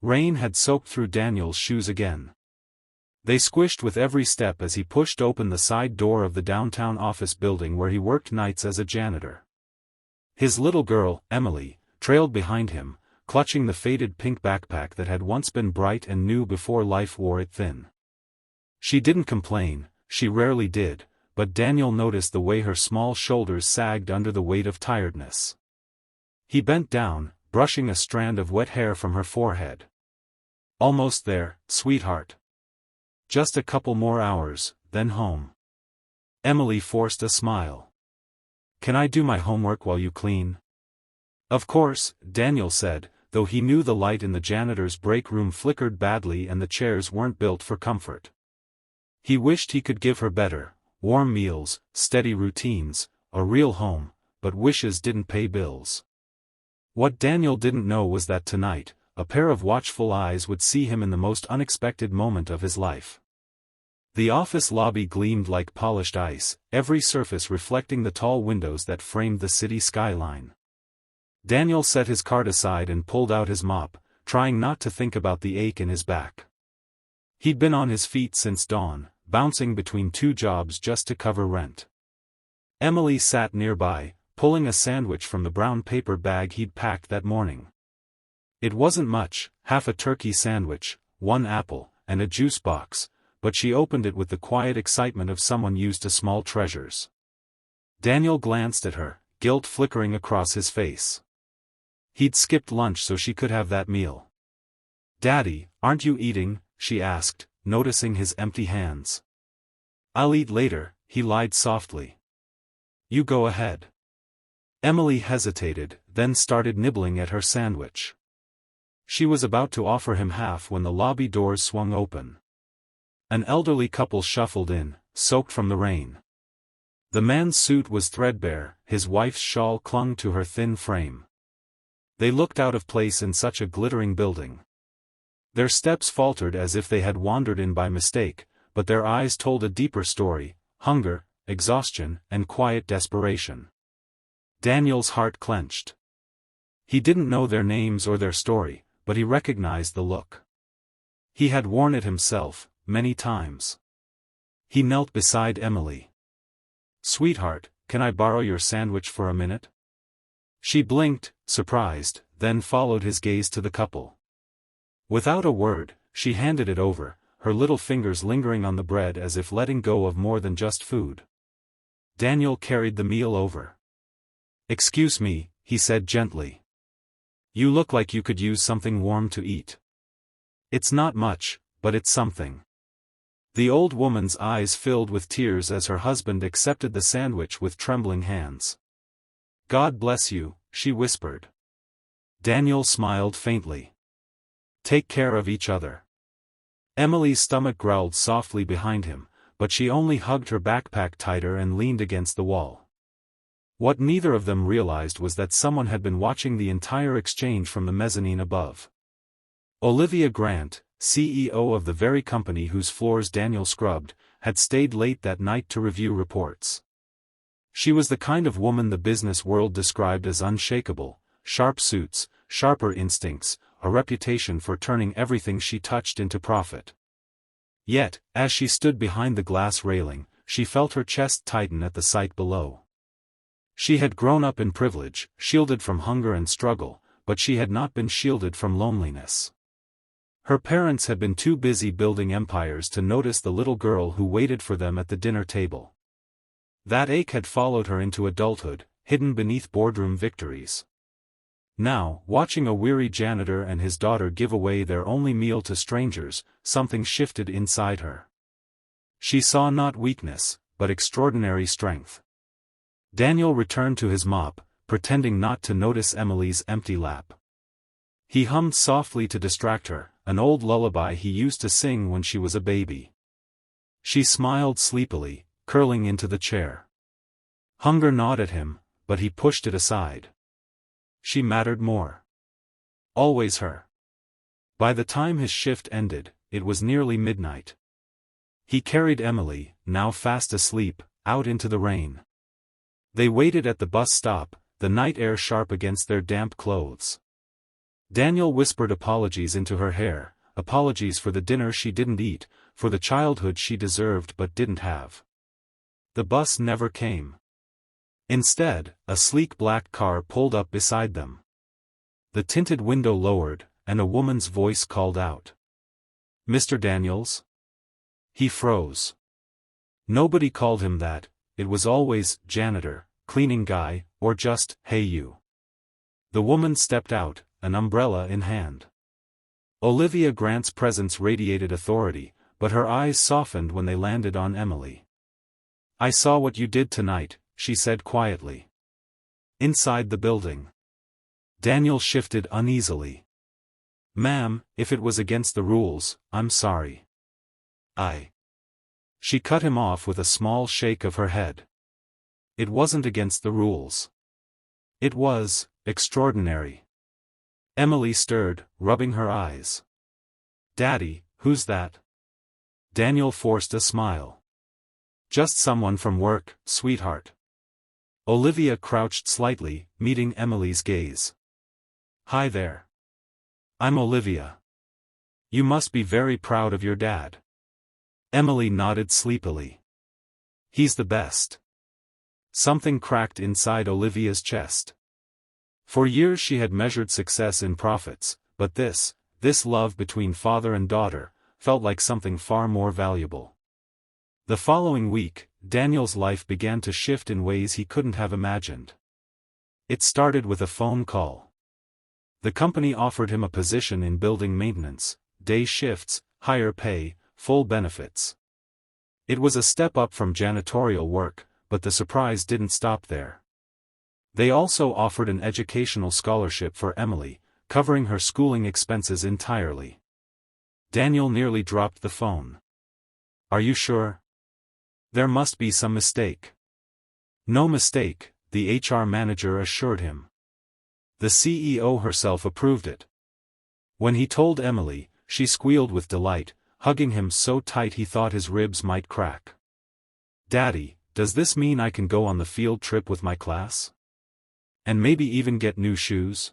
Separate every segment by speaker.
Speaker 1: Rain had soaked through Daniel's shoes again. They squished with every step as he pushed open the side door of the downtown office building where he worked nights as a janitor. His little girl, Emily, trailed behind him, clutching the faded pink backpack that had once been bright and new before life wore it thin. She didn't complain, she rarely did, but Daniel noticed the way her small shoulders sagged under the weight of tiredness. He bent down, brushing a strand of wet hair from her forehead. "Almost there, sweetheart. Just a couple more hours, then home." Emily forced a smile. "Can I do my homework while you clean?" "Of course," Daniel said, though he knew the light in the janitor's break room flickered badly and the chairs weren't built for comfort. He wished he could give her better, warm meals, steady routines, a real home, but wishes didn't pay bills. What Daniel didn't know was that tonight, a pair of watchful eyes would see him in the most unexpected moment of his life. The office lobby gleamed like polished ice, every surface reflecting the tall windows that framed the city skyline. Daniel set his card aside and pulled out his mop, trying not to think about the ache in his back. He'd been on his feet since dawn, bouncing between two jobs just to cover rent. Emily sat nearby, pulling a sandwich from the brown paper bag he'd packed that morning. It wasn't much, half a turkey sandwich, one apple, and a juice box, but she opened it with the quiet excitement of someone used to small treasures. Daniel glanced at her, guilt flickering across his face. He'd skipped lunch so she could have that meal. "Daddy, aren't you eating?" she asked, noticing his empty hands. "I'll eat later," he lied softly. "You go ahead." Emily hesitated, then started nibbling at her sandwich. She was about to offer him half when the lobby doors swung open. An elderly couple shuffled in, soaked from the rain. The man's suit was threadbare, his wife's shawl clung to her thin frame. They looked out of place in such a glittering building. Their steps faltered as if they had wandered in by mistake, but their eyes told a deeper story: hunger, exhaustion, and quiet desperation. Daniel's heart clenched. He didn't know their names or their story, but he recognized the look. He had worn it himself, many times. He knelt beside Emily. "Sweetheart, can I borrow your sandwich for a minute?" She blinked, surprised, then followed his gaze to the couple. Without a word, she handed it over, her little fingers lingering on the bread as if letting go of more than just food. Daniel carried the meal over. "Excuse me," he said gently. "You look like you could use something warm to eat." "It's not much, but it's something." The old woman's eyes filled with tears as her husband accepted the sandwich with trembling hands. "God bless you," she whispered. Daniel smiled faintly. "Take care of each other." Emily's stomach growled softly behind him, but she only hugged her backpack tighter and leaned against the wall. What neither of them realized was that someone had been watching the entire exchange from the mezzanine above. Olivia Grant, CEO of the very company whose floors Daniel scrubbed, had stayed late that night to review reports. She was the kind of woman the business world described as unshakable: sharp suits, sharper instincts, a reputation for turning everything she touched into profit. Yet, as she stood behind the glass railing, she felt her chest tighten at the sight below. She had grown up in privilege, shielded from hunger and struggle, but she had not been shielded from loneliness. Her parents had been too busy building empires to notice the little girl who waited for them at the dinner table. That ache had followed her into adulthood, hidden beneath boardroom victories. Now, watching a weary janitor and his daughter give away their only meal to strangers, something shifted inside her. She saw not weakness, but extraordinary strength. Daniel returned to his mop, pretending not to notice Emily's empty lap. He hummed softly to distract her, an old lullaby he used to sing when she was a baby. She smiled sleepily, curling into the chair. Hunger gnawed at him, but he pushed it aside. She mattered more. Always her. By the time his shift ended, it was nearly midnight. He carried Emily, now fast asleep, out into the rain. They waited at the bus stop, the night air sharp against their damp clothes. Daniel whispered apologies into her hair, apologies for the dinner she didn't eat, for the childhood she deserved but didn't have. The bus never came. Instead, a sleek black car pulled up beside them. The tinted window lowered, and a woman's voice called out. "Mr. Daniels?" He froze. Nobody called him that, it was always, "Janitor, cleaning guy," or just, "Hey you." The woman stepped out, an umbrella in hand. Olivia Grant's presence radiated authority, but her eyes softened when they landed on Emily. "I saw what you did tonight," she said quietly. Inside the building. Daniel shifted uneasily. "Ma'am, if it was against the rules, I'm sorry." She cut him off with a small shake of her head. "It wasn't against the rules. It was extraordinary." Emily stirred, rubbing her eyes. "Daddy, who's that?" Daniel forced a smile. "Just someone from work, sweetheart." Olivia crouched slightly, meeting Emily's gaze. "Hi there. I'm Olivia. You must be very proud of your dad." Emily nodded sleepily. "He's the best." Something cracked inside Olivia's chest. For years she had measured success in profits, but this love between father and daughter, felt like something far more valuable. The following week, Daniel's life began to shift in ways he couldn't have imagined. It started with a phone call. The company offered him a position in building maintenance, day shifts, higher pay, full benefits. It was a step up from janitorial work, but the surprise didn't stop there. They also offered an educational scholarship for Emily, covering her schooling expenses entirely. Daniel nearly dropped the phone. "Are you sure? There must be some mistake." "No mistake," the HR manager assured him. "The CEO herself approved it." When he told Emily, she squealed with delight, hugging him so tight he thought his ribs might crack. "Daddy, does this mean I can go on the field trip with my class? And maybe even get new shoes?"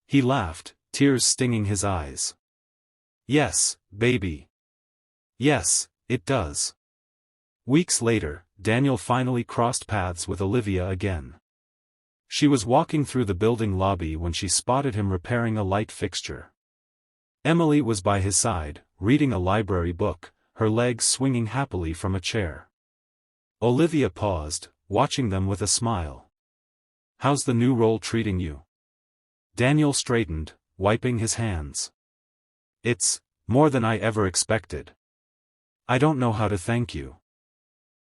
Speaker 1: He laughed, tears stinging his eyes. "Yes, baby. Yes, it does." Weeks later, Daniel finally crossed paths with Olivia again. She was walking through the building lobby when she spotted him repairing a light fixture. Emily was by his side, reading a library book, her legs swinging happily from a chair. Olivia paused, watching them with a smile. "How's the new role treating you?" Daniel straightened, wiping his hands. "It's more than I ever expected. I don't know how to thank you."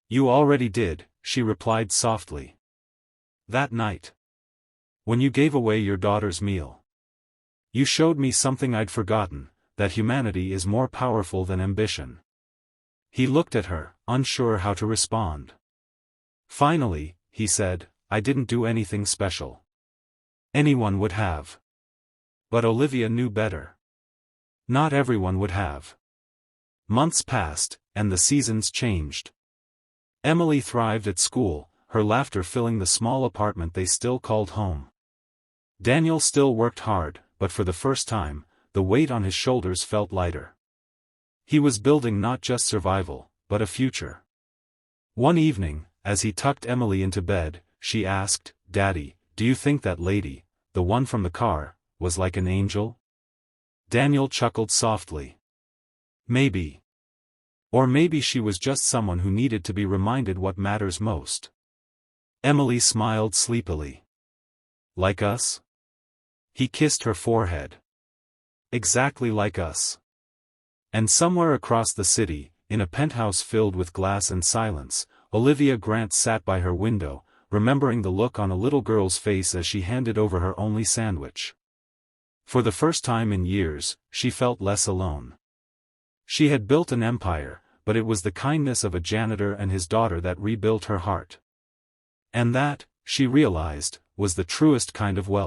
Speaker 1: "You already did," she replied softly. "That night. When you gave away your daughter's meal. You showed me something I'd forgotten, that humanity is more powerful than ambition." He looked at her, unsure how to respond. Finally, he said, "I didn't do anything special. Anyone would have." But Olivia knew better. Not everyone would have. Months passed, and the seasons changed. Emily thrived at school, her laughter filling the small apartment they still called home. Daniel still worked hard, but for the first time, the weight on his shoulders felt lighter. He was building not just survival, but a future. One evening, as he tucked Emily into bed, she asked, "Daddy, do you think that lady, the one from the car, was like an angel?" Daniel chuckled softly. "Maybe. Or maybe she was just someone who needed to be reminded what matters most." Emily smiled sleepily. "Like us?" He kissed her forehead. "Exactly like us." And somewhere across the city, in a penthouse filled with glass and silence, Olivia Grant sat by her window, remembering the look on a little girl's face as she handed over her only sandwich. For the first time in years, she felt less alone. She had built an empire, but it was the kindness of a janitor and his daughter that rebuilt her heart. And that, she realized, was the truest kind of wealth.